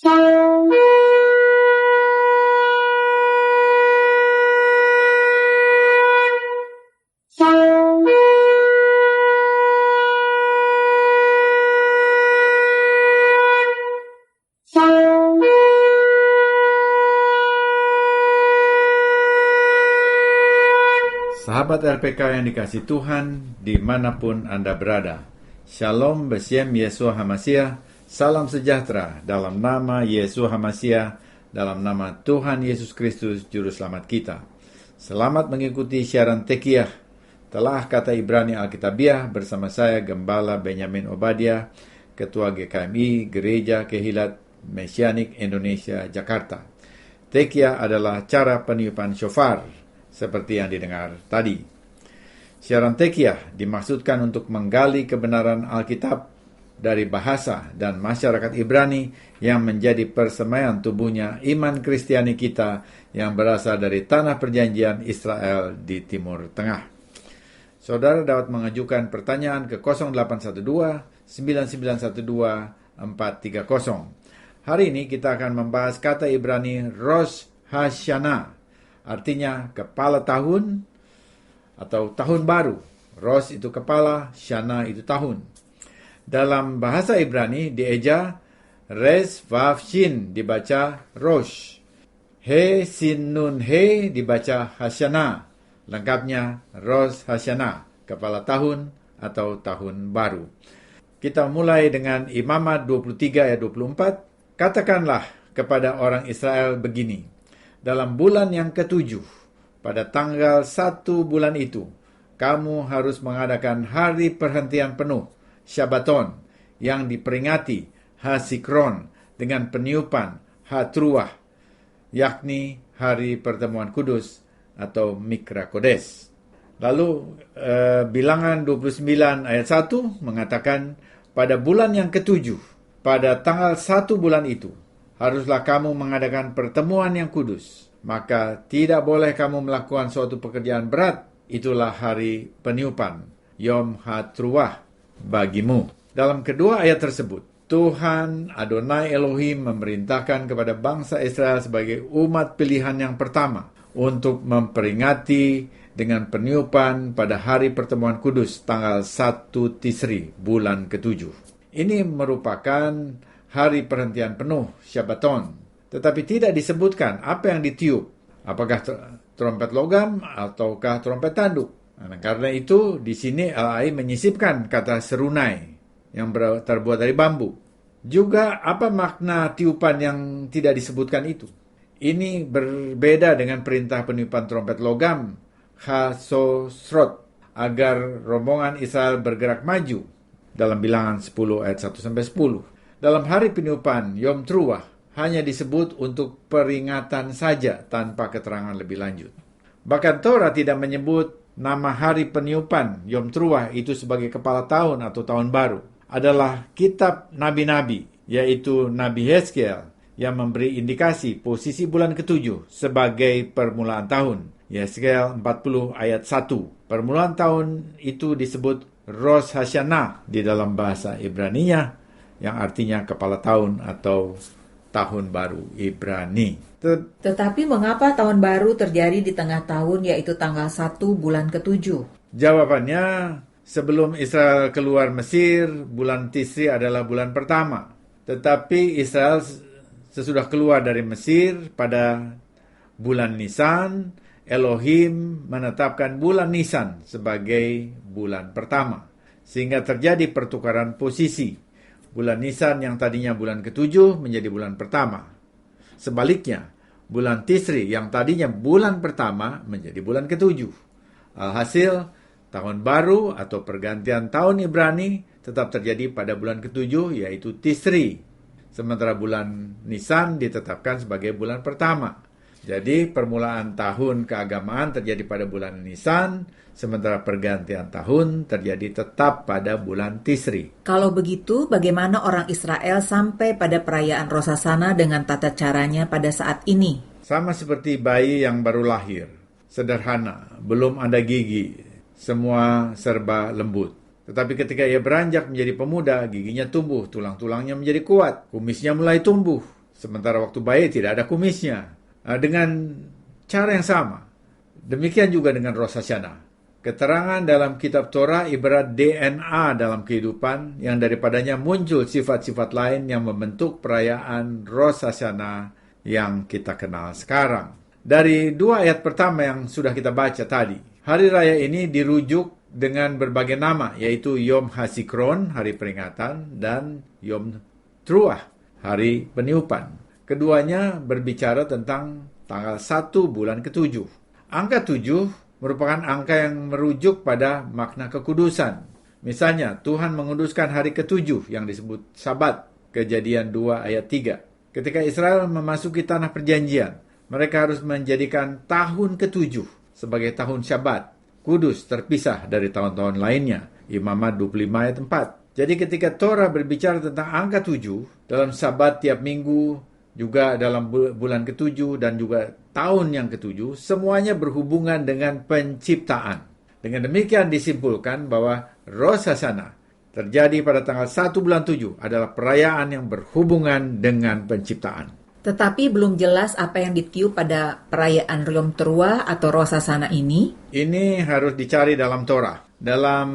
Sahabat RPK yang dikasihi Tuhan, dimanapun Anda berada. Shalom Besiem Yeshua HaMashiach, salam sejahtera dalam nama Yeshua HaMashiach, dalam nama Tuhan Yesus Kristus, Juru Selamat kita. Selamat mengikuti siaran Tekiyah, telah kata Ibrani Alkitabiah bersama saya Gembala Benyamin Obadiah, Ketua GKMI Gereja Kehilat Mesianik Indonesia Jakarta. Tekiyah adalah cara peniupan shofar, seperti yang didengar tadi. Siaran Tekiyah dimaksudkan untuk menggali kebenaran Alkitab dari bahasa dan masyarakat Ibrani yang menjadi persemaian tubuhnya iman Kristiani kita yang berasal dari tanah perjanjian Israel di Timur Tengah. Saudara dapat mengajukan pertanyaan ke 0812-9912-430. Hari ini kita akan membahas kata Ibrani Rosh Hashanah, artinya kepala tahun atau tahun baru. Rosh itu kepala, Shana itu tahun. Dalam bahasa Ibrani dieja Res Vav Shin dibaca Rosh. He Sin Nun He dibaca Hashanah. Lengkapnya Rosh Hashanah, kepala tahun atau tahun baru. Kita mulai dengan Imamat 23 ayat 24. Katakanlah kepada orang Israel begini: dalam bulan yang ketujuh, pada tanggal 1 bulan itu, kamu harus mengadakan hari perhentian penuh, Shabbaton, yang diperingati Hasikron dengan peniupan Hatruah, yakni hari pertemuan kudus atau Mikra Kodes. Lalu bilangan 29 ayat 1 mengatakan, pada bulan yang ketujuh, pada tanggal 1 bulan itu, haruslah kamu mengadakan pertemuan yang kudus. Maka tidak boleh kamu melakukan suatu pekerjaan berat. Itulah hari peniupan, Yom HaTruah, bagimu. Dalam kedua ayat tersebut, Tuhan Adonai Elohim memerintahkan kepada bangsa Israel sebagai umat pilihan yang pertama untuk memperingati dengan peniupan pada hari pertemuan kudus tanggal 1 Tisri, bulan ketujuh. Ini merupakan hari perhentian penuh, Shabbaton. Tetapi tidak disebutkan apa yang ditiup. Apakah trompet logam ataukah trompet tanduk. Nah, karena itu di sini LAI menyisipkan kata serunai yang terbuat dari bambu. Juga apa makna tiupan yang tidak disebutkan itu? Ini berbeda dengan perintah peniupan trompet logam, Chasosrot, agar rombongan Israel bergerak maju dalam bilangan 10 ayat 1-10. Dalam hari peniupan Yom Truah hanya disebut untuk peringatan saja tanpa keterangan lebih lanjut. Bahkan Torah tidak menyebut nama hari peniupan Yom Truah itu sebagai kepala tahun atau tahun baru. Adalah kitab nabi-nabi, yaitu Nabi Hezkiel, yang memberi indikasi posisi bulan ketujuh sebagai permulaan tahun. Hezkiel 40 ayat 1. Permulaan tahun itu disebut Rosh Hashanah di dalam bahasa Ibraninya, yang artinya kepala tahun atau tahun baru Ibrani. Tetapi mengapa tahun baru terjadi di tengah tahun, yaitu tanggal 1 bulan ketujuh? Jawabannya, sebelum Israel keluar Mesir, bulan Tisri adalah bulan pertama. Tetapi Israel sesudah keluar dari Mesir pada bulan Nisan, Elohim menetapkan bulan Nisan sebagai bulan pertama. Sehingga terjadi pertukaran posisi. Bulan Nisan yang tadinya bulan ketujuh menjadi bulan pertama. Sebaliknya, bulan Tisri yang tadinya bulan pertama menjadi bulan ketujuh. Alhasil, tahun baru atau pergantian tahun Ibrani tetap terjadi pada bulan ketujuh, yaitu Tisri. Sementara bulan Nisan ditetapkan sebagai bulan pertama. Jadi permulaan tahun keagamaan terjadi pada bulan Nisan, sementara pergantian tahun terjadi tetap pada bulan Tisri. Kalau begitu, bagaimana orang Israel sampai pada perayaan Rosh Hashanah dengan tata caranya pada saat ini? Sama seperti bayi yang baru lahir, sederhana, belum ada gigi, semua serba lembut. Tetapi ketika ia beranjak menjadi pemuda, giginya tumbuh, tulang-tulangnya menjadi kuat, kumisnya mulai tumbuh, sementara waktu bayi tidak ada kumisnya. Dengan cara yang sama, demikian juga dengan Rosh Hashanah. Keterangan dalam kitab Torah ibarat DNA dalam kehidupan yang daripadanya muncul sifat-sifat lain yang membentuk perayaan Rosh Hashanah yang kita kenal sekarang. Dari 2 ayat pertama yang sudah kita baca tadi, hari raya ini dirujuk dengan berbagai nama, yaitu Yom HaZikron, hari peringatan, dan Yom Truah, hari peniupan. Keduanya berbicara tentang tanggal 1 bulan ke-7. Angka 7 merupakan angka yang merujuk pada makna kekudusan. Misalnya, Tuhan menguduskan hari ke-7 yang disebut Sabat, Kejadian 2 ayat 3. Ketika Israel memasuki tanah perjanjian, mereka harus menjadikan tahun ke-7 sebagai tahun Syabat, kudus, terpisah dari tahun-tahun lainnya. Imamat 25 ayat 4. Jadi ketika Torah berbicara tentang angka 7, dalam Sabat tiap minggu, juga dalam bulan ke-7 dan juga tahun yang ke-7, semuanya berhubungan dengan penciptaan. Dengan demikian disimpulkan bahwa Rosh Hashanah terjadi pada tanggal 1 bulan 7 adalah perayaan yang berhubungan dengan penciptaan. Tetapi belum jelas apa yang ditiup pada perayaan Yom Teruah atau Rosh Hashanah ini. Ini harus dicari dalam Torah. Dalam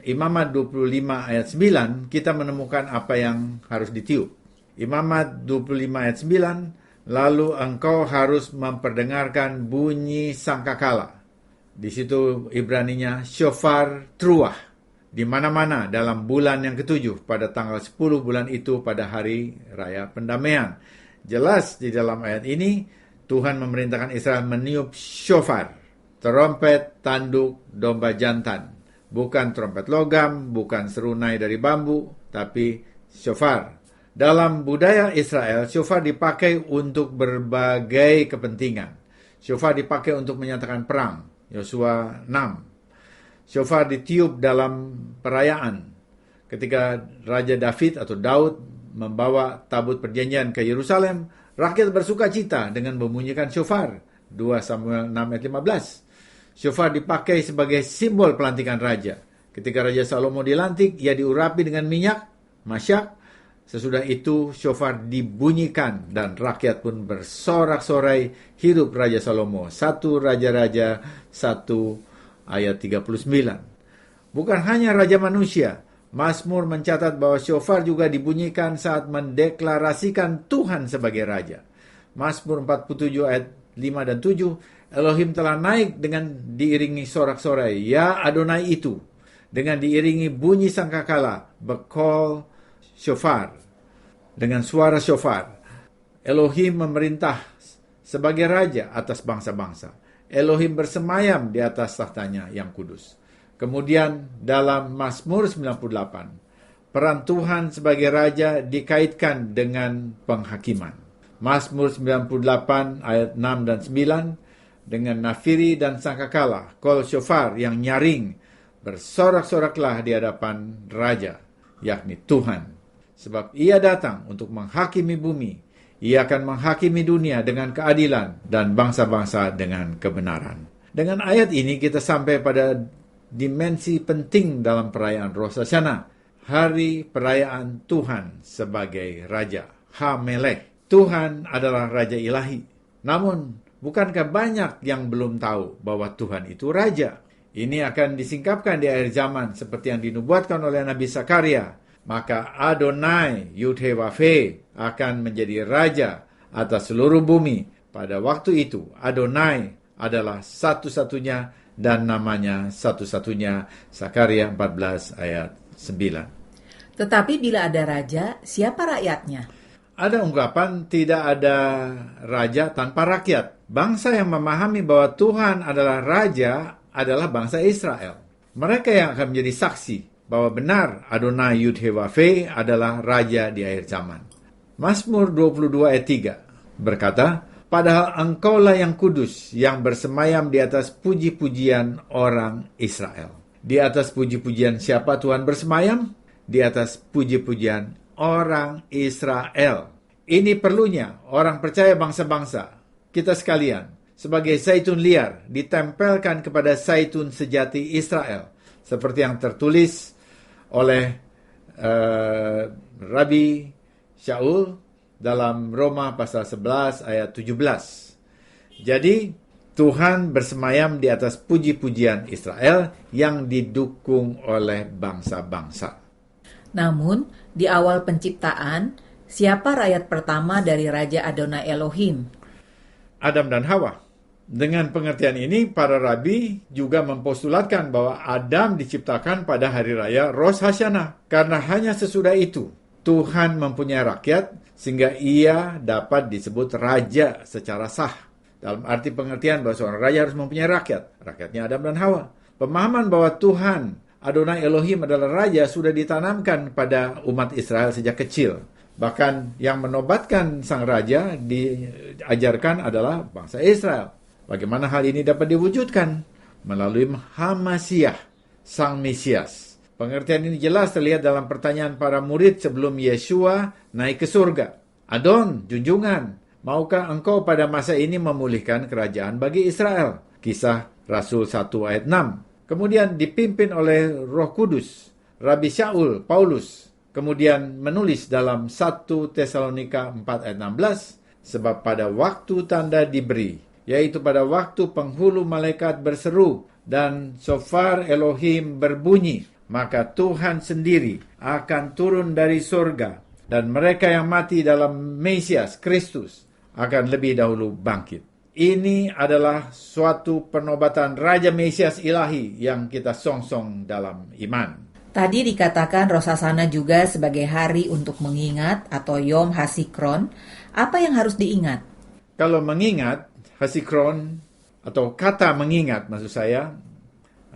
Imamat 25 ayat 9, kita menemukan apa yang harus ditiup. Imamat 25 ayat 9, lalu engkau harus memperdengarkan bunyi sangkakala. Di situ Ibraninya shofar truah. Di mana-mana dalam bulan yang ke-7 pada tanggal 10 bulan itu pada hari raya pendamaian. Jelas di dalam ayat ini Tuhan memerintahkan Israel meniup shofar, trompet tanduk domba jantan. Bukan trompet logam, bukan serunai dari bambu, tapi shofar. Dalam budaya Israel, shofar dipakai untuk berbagai kepentingan. Shofar dipakai untuk menyatakan perang, Yosua 6. Shofar ditiup dalam perayaan. Ketika Raja David atau Daud membawa tabut perjanjian ke Yerusalem, rakyat bersuka cita dengan membunyikan shofar. 2 Samuel 6 ayat 15. Shofar dipakai sebagai simbol pelantikan raja. Ketika Raja Salomo dilantik, ia diurapi dengan minyak, masyak. Sesudah itu shofar dibunyikan dan rakyat pun bersorak-sorai hidup Raja Salomo. 1 Raja-Raja 1 ayat 39. Bukan hanya raja manusia, Mazmur mencatat bahwa shofar juga dibunyikan saat mendeklarasikan Tuhan sebagai raja. Mazmur 47 ayat 5 dan 7, Elohim telah naik dengan diiringi sorak-sorai, ya Adonai itu, dengan diiringi bunyi sangkakala, bekol shofar. Dengan suara shofar, Elohim memerintah sebagai raja atas bangsa-bangsa. Elohim bersemayam di atas tahtanya yang kudus. Kemudian dalam Mazmur 98, peran Tuhan sebagai raja dikaitkan dengan penghakiman. Mazmur 98 ayat 6 dan 9, dengan nafiri dan sangkakala, kol shofar yang nyaring, bersorak-soraklah di hadapan raja, yakni Tuhan. Sebab ia datang untuk menghakimi bumi. Ia akan menghakimi dunia dengan keadilan dan bangsa-bangsa dengan kebenaran. Dengan ayat ini kita sampai pada dimensi penting dalam perayaan Rosh Hashanah. Hari perayaan Tuhan sebagai Raja. Ha-Melech. Tuhan adalah Raja ilahi. Namun, bukankah banyak yang belum tahu bahwa Tuhan itu Raja? Ini akan disingkapkan di akhir zaman seperti yang dinubuatkan oleh Nabi Zakaria. Maka Adonai Yud-He-Waf-He akan menjadi raja atas seluruh bumi. Pada waktu itu Adonai adalah satu-satunya dan namanya satu-satunya. Zakaria 14 ayat 9. Tetapi bila ada raja, siapa rakyatnya? Ada ungkapan tidak ada raja tanpa rakyat. Bangsa yang memahami bahwa Tuhan adalah raja adalah bangsa Israel. Mereka yang akan menjadi saksi bahwa benar Adonai Yud-He-Waf-He adalah raja di akhir zaman. Mazmur 22 ayat 3 berkata, padahal engkaulah yang kudus yang bersemayam di atas puji-pujian orang Israel. Di atas puji-pujian siapa Tuhan bersemayam? Di atas puji-pujian orang Israel. Ini perlunya orang percaya bangsa-bangsa, kita sekalian, sebagai zaitun liar ditempelkan kepada zaitun sejati Israel. Seperti yang tertulis oleh Rabbi Shaul dalam Roma pasal 11 ayat 17. Jadi, Tuhan bersemayam di atas puji-pujian Israel yang didukung oleh bangsa-bangsa. Namun, di awal penciptaan, siapa rakyat pertama dari Raja Adonai Elohim? Adam dan Hawa. Dengan pengertian ini, para rabi juga mempostulatkan bahwa Adam diciptakan pada hari raya Rosh Hashanah. Karena hanya sesudah itu, Tuhan mempunyai rakyat sehingga ia dapat disebut raja secara sah. Dalam arti pengertian bahwa seorang raja harus mempunyai rakyat. Rakyatnya Adam dan Hawa. Pemahaman bahwa Tuhan, Adonai Elohim adalah raja sudah ditanamkan pada umat Israel sejak kecil. Bahkan yang menobatkan sang raja diajarkan adalah bangsa Israel. Bagaimana hal ini dapat diwujudkan? Melalui Hamasiah, sang Mesias. Pengertian ini jelas terlihat dalam pertanyaan para murid sebelum Yeshua naik ke surga. Adon, junjungan, maukah engkau pada masa ini memulihkan kerajaan bagi Israel? Kisah Rasul 1 ayat 6. Kemudian dipimpin oleh Roh Kudus, Rabi Shaul, Paulus, kemudian menulis dalam 1 Tesalonika 4 ayat 16, sebab pada waktu tanda diberi, yaitu pada waktu penghulu malaikat berseru dan shofar Elohim berbunyi, maka Tuhan sendiri akan turun dari surga, dan mereka yang mati dalam Mesias, Kristus, akan lebih dahulu bangkit. Ini adalah suatu penobatan Raja Mesias ilahi yang kita songsong dalam iman. Tadi dikatakan Rosh Hashanah juga sebagai hari untuk mengingat atau Yom Hasikron. Apa yang harus diingat? Kalau mengingat, Hasikron atau kata mengingat maksud saya,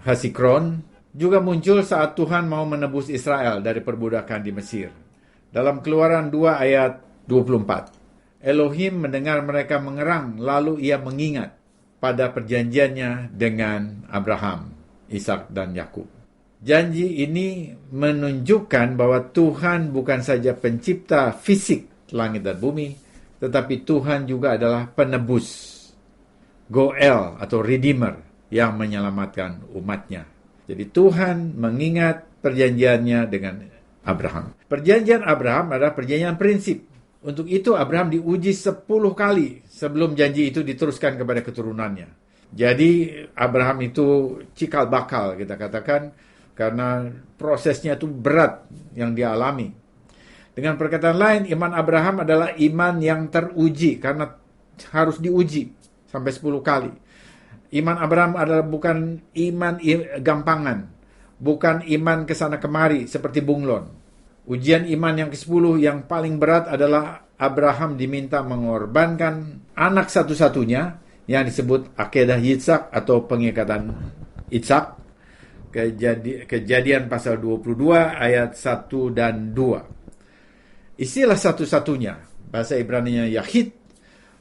Hasikron juga muncul saat Tuhan mau menebus Israel dari perbudakan di Mesir. Dalam Keluaran 2 ayat 24. Elohim mendengar mereka mengerang, lalu ia mengingat pada perjanjiannya dengan Abraham, Ishak, dan Yakub. Janji ini menunjukkan bahwa Tuhan bukan saja pencipta fisik langit dan bumi, tetapi Tuhan juga adalah penebus, Goel atau Redeemer, yang menyelamatkan umatnya. Jadi Tuhan mengingat perjanjiannya dengan Abraham. Perjanjian Abraham adalah perjanjian prinsip. Untuk itu Abraham diuji 10 kali sebelum janji itu diteruskan kepada keturunannya. Jadi Abraham itu cikal bakal kita katakan karena prosesnya itu berat yang dia alami. Dengan perkataan lain, iman Abraham adalah iman yang teruji karena harus diuji sampai 10 kali. Iman Abraham adalah bukan iman gampangan, bukan iman kesana kemari seperti bunglon. Ujian iman yang ke-10 yang paling berat adalah Abraham diminta mengorbankan anak satu-satunya yang disebut akedah Yitzhak atau pengikatan Yitzhak. Kejadian pasal 22 ayat 1 dan 2. Istilah satu-satunya, bahasa Ibraninya Yahid,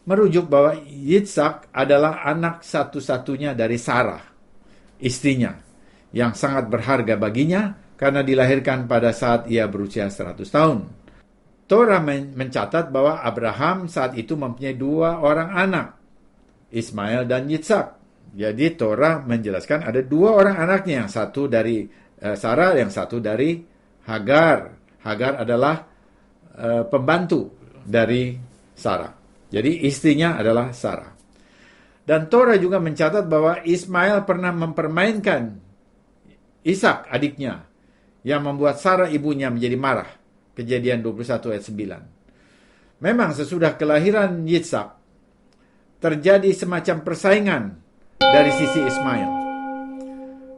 merujuk bahwa Yitzhak adalah anak satu-satunya dari Sarah, istrinya, yang sangat berharga baginya karena dilahirkan pada saat ia berusia 100 tahun. Torah mencatat bahwa Abraham saat itu mempunyai 2 orang anak, Ismail dan Yitzhak. Jadi Torah menjelaskan ada 2 orang anaknya, yang satu dari Sarah, yang satu dari Hagar. Hagar adalah pembantu dari Sarah. Jadi istrinya adalah Sarah. Dan Torah juga mencatat bahwa Ismail pernah mempermainkan Ishak adiknya, yang membuat Sarah ibunya menjadi marah. Kejadian 21 ayat 9. Memang sesudah kelahiran Yitzhak, terjadi semacam persaingan dari sisi Ismail.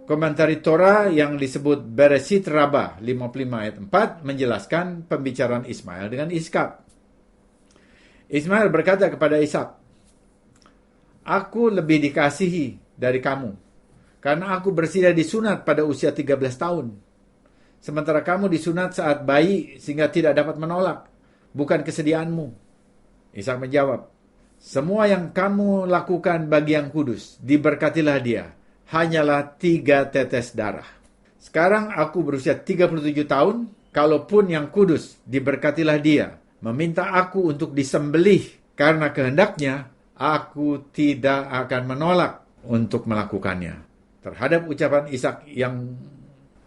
Komentari Torah yang disebut Bereshit Rabbah 55 ayat 4 menjelaskan pembicaraan Ismail dengan Ishak. Ismail berkata kepada Ishak, "Aku lebih dikasihi dari kamu, karena aku bersedia disunat pada usia 13 tahun. Sementara kamu disunat saat bayi sehingga tidak dapat menolak. Bukan kesediaanmu." Ishak menjawab, "Semua yang kamu lakukan bagi yang kudus, diberkatilah dia. Hanyalah 3 tetes darah. Sekarang aku berusia 37 tahun, kalaupun yang kudus, diberkatilah dia. Meminta aku untuk disembelih karena kehendaknya, aku tidak akan menolak untuk melakukannya." Terhadap ucapan Ishak yang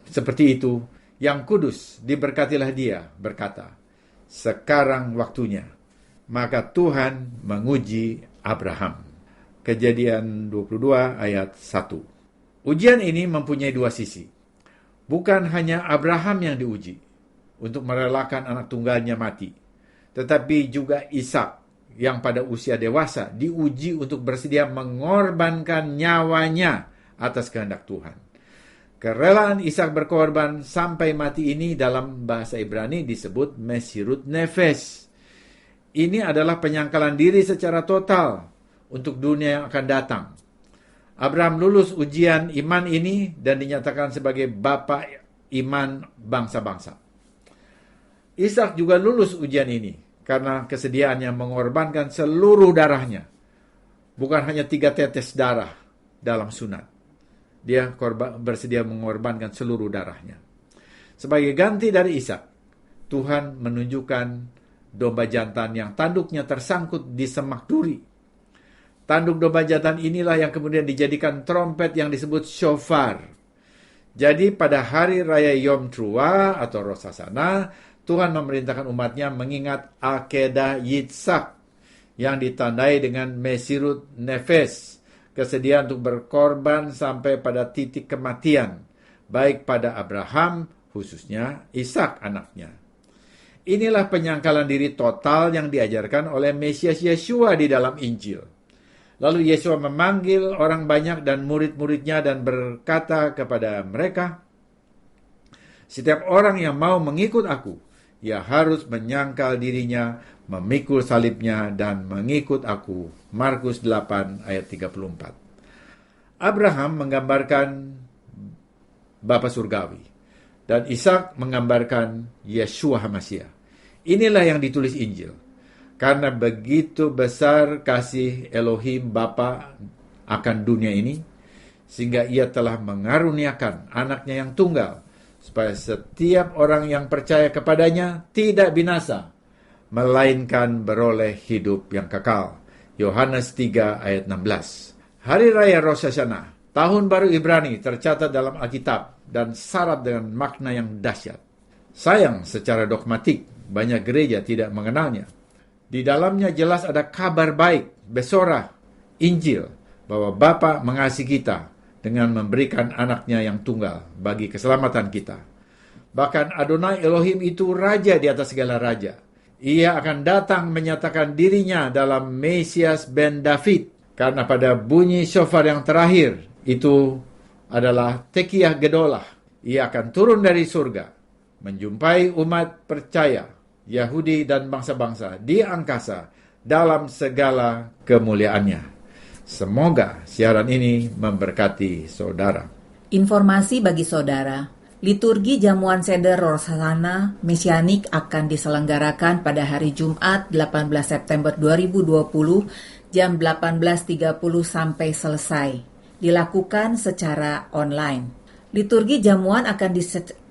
seperti itu, yang kudus, diberkatilah dia, berkata, "Sekarang waktunya. maka Tuhan menguji Abraham. Kejadian 22 ayat 1. Ujian ini mempunyai dua sisi. Bukan hanya Abraham yang diuji untuk merelakan anak tunggalnya mati, tetapi juga Ishak yang pada usia dewasa diuji untuk bersedia mengorbankan nyawanya atas kehendak Tuhan. Kerelaan Ishak berkorban sampai mati ini dalam bahasa Ibrani disebut mesirut nefes. Ini adalah penyangkalan diri secara total untuk dunia yang akan datang. Abraham lulus ujian iman ini dan dinyatakan sebagai bapa iman bangsa-bangsa. Ishak juga lulus ujian ini karena kesediaannya mengorbankan seluruh darahnya. Bukan hanya 3 tetes darah dalam sunat. Dia bersedia mengorbankan seluruh darahnya. Sebagai ganti dari Ishak, Tuhan menunjukkan domba jantan yang tanduknya tersangkut di semak duri. Tanduk domba jantan inilah yang kemudian dijadikan trompet yang disebut shofar. Jadi pada hari raya Yom Teruah atau Rosh Hashanah, Tuhan memerintahkan umatnya mengingat Akedah Yitzhak yang ditandai dengan mesirut nefes, kesediaan untuk berkorban sampai pada titik kematian, baik pada Abraham, khususnya Ishak anaknya. Inilah penyangkalan diri total yang diajarkan oleh Mesias Yeshua di dalam Injil. Lalu Yeshua memanggil orang banyak dan murid-muridnya dan berkata kepada mereka, "Setiap orang yang mau mengikut aku, ia harus menyangkal dirinya, memikul salibnya, dan mengikut aku." Markus 8 ayat 34. Abraham menggambarkan Bapa Surgawi, dan Ishak menggambarkan Yeshua HaMashiach. Inilah yang ditulis Injil. Karena begitu besar kasih Elohim Bapa akan dunia ini, sehingga ia telah mengaruniakan anaknya yang tunggal, supaya setiap orang yang percaya kepadanya tidak binasa, melainkan beroleh hidup yang kekal. Yohanes 3 ayat 16. Hari Raya Rosh Hashanah, Tahun Baru Ibrani, tercatat dalam Alkitab dan syarat dengan makna yang dahsyat. Sayang, secara dogmatik, banyak gereja tidak mengenalnya. Di dalamnya jelas ada kabar baik, besorah, Injil, bahwa Bapa mengasihi kita dengan memberikan anaknya yang tunggal bagi keselamatan kita. Bahkan Adonai Elohim itu raja di atas segala raja. Ia akan datang menyatakan dirinya dalam Mesias ben David. Karena pada bunyi shofar yang terakhir, itu adalah Tekiyah Gedolah. Ia akan turun dari surga, menjumpai umat percaya, Yahudi dan bangsa-bangsa di angkasa dalam segala kemuliaannya. Semoga siaran ini memberkati saudara. Informasi bagi saudara. Liturgi jamuan seder Rosh Hashanah Mesianik akan diselenggarakan pada hari Jumat 18 September 2020 jam 18.30 sampai selesai. Dilakukan secara online. Liturgi jamuan akan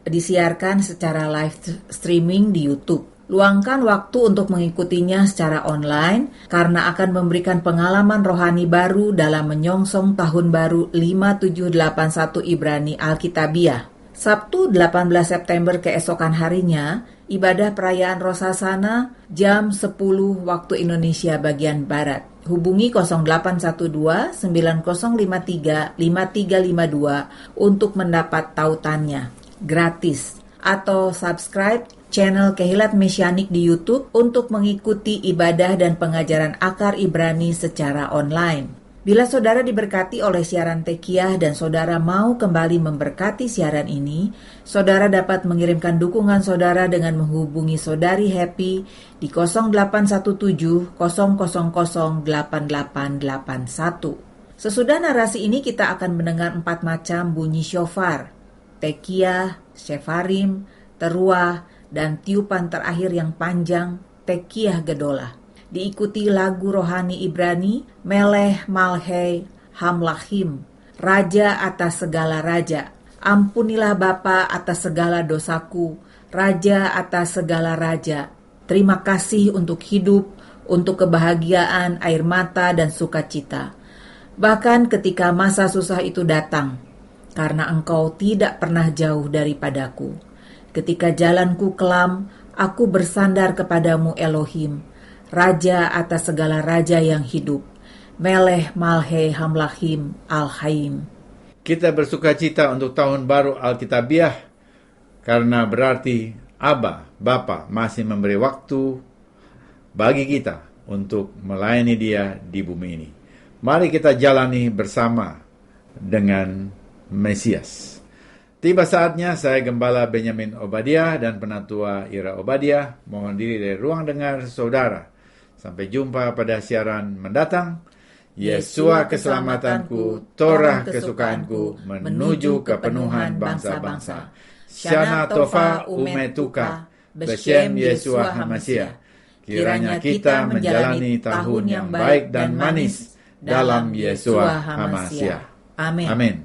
disiarkan secara live streaming di YouTube. Luangkan waktu untuk mengikutinya secara online karena akan memberikan pengalaman rohani baru dalam menyongsong tahun baru 5781 Ibrani Alkitabiah. Sabtu 18 September keesokan harinya, ibadah perayaan Rosh Hashanah jam 10 waktu Indonesia bagian Barat. Hubungi 0812-9053-5352 untuk mendapat tautannya. Gratis. Atau subscribe channel Kehilat Mesianik di YouTube untuk mengikuti ibadah dan pengajaran akar Ibrani secara online. Bila saudara diberkati oleh siaran Tekiyah dan saudara mau kembali memberkati siaran ini, saudara dapat mengirimkan dukungan saudara dengan menghubungi saudari Happy di 0817 000 8881. Sesudah narasi ini kita akan mendengar 4 macam bunyi shofar, Tekiyah, Shefarim, Teruah, dan tiupan terakhir yang panjang, Tekiyah Gedolah. Diikuti lagu rohani Ibrani, Melech Malchei Hamlachim, Raja atas segala raja. Ampunilah Bapa atas segala dosaku, Raja atas segala raja. Terima kasih untuk hidup, untuk kebahagiaan, air mata, dan sukacita. Bahkan ketika masa susah itu datang, karena Engkau tidak pernah jauh daripadaku. Ketika jalanku kelam, aku bersandar kepadamu Elohim. Raja atas segala raja yang hidup, Melech Malhe Hamlachim Al-Haim. Kita bersuka cita untuk tahun baru Alkitabiah, karena berarti Aba, Bapa, masih memberi waktu bagi kita untuk melayani Dia di bumi ini. Mari kita jalani bersama dengan Mesias. Tiba saatnya saya Gembala Benyamin Obadiah dan Penatua Ira Obadiah mohon diri dari ruang dengar saudara. Sampai jumpa pada siaran mendatang. Yesua keselamatanku, Torah kesukaanku, menuju kepenuhan bangsa-bangsa. Shana Tova Umetuka, Beshem Yesua HaMashiach. Kiranya kita menjalani tahun yang baik dan manis dalam Yesua HaMashiach. Amin. Amin.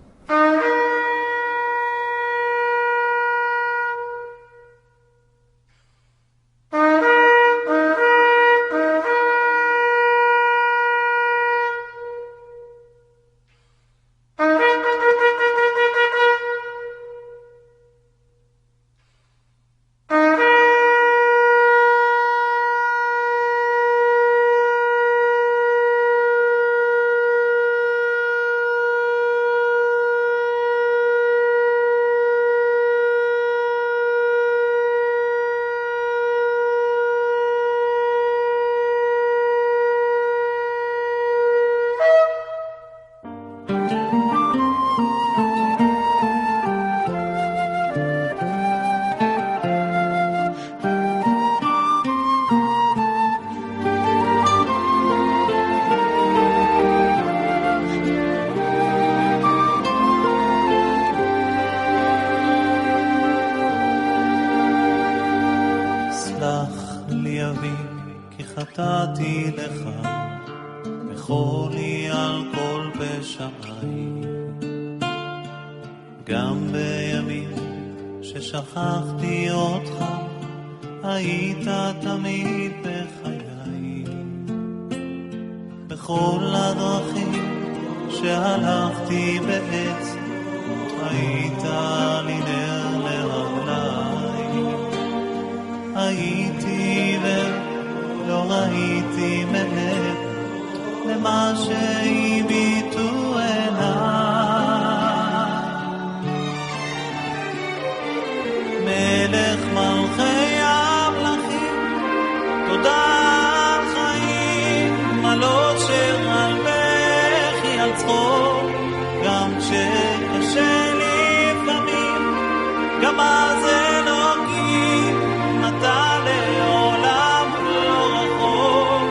חטאתי לך, וחולי על כל פשעי. גם בימים ששכחתי אותך, היית תמיד בחיי. בכל הדרכים שהלכתי בעץ, היית לי נר לרגלי. הייתי ולא ראיתי מעבר למה שהביטו עיניי. מלך מלכי המלכים, תודה על חיים, על אושר, על בכי, על צחוק, גם כשקשה לפעמים, גם אז אלוקים אתה לעולם לא רחוק.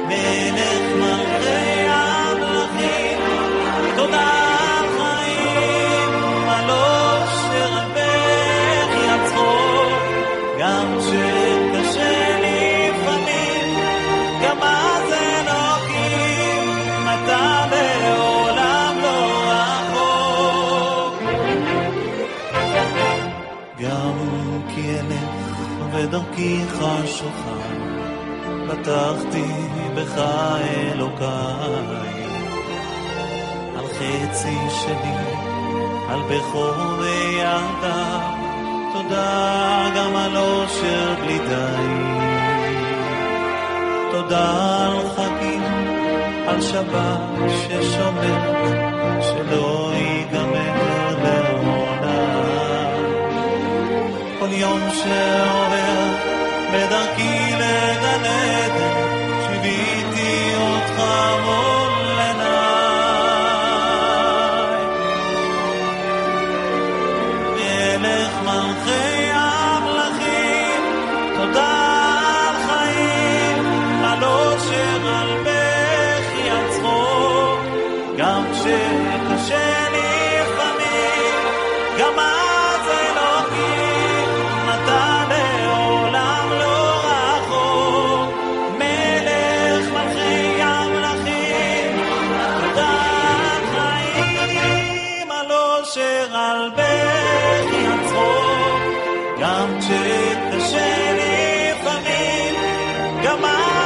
מלך מלכי המלכים, תודה על חיים, על אושר, על בכי, על צחוק, גם כשקשה לפעמים, גם אז אלוקים אתה לעולם לא רחוק. גם כי אלך ודרכי חשוכה, פתחתי בך אלוקיי. על חצי שלי, על בכור וילדה, תודה גם על אושר בלי די. תודה על חגים, על שבת ששומר, שלא ייגמר לעולם. כל יום שעובר בדרכי לגן עדן, שיביתי אותך מול עיניי. מלך מלכי המלכים, תודה על חיים, על אושר, על בכי, על צחוק, גם כשקשה לפעמים, גם אז אלוקים אתה לעולם לא רחוק. מלך מלכי המלכים, תודה על חיים, על אושר, על בכי, על צחוק, גם כשקשה לפעמים, גם אז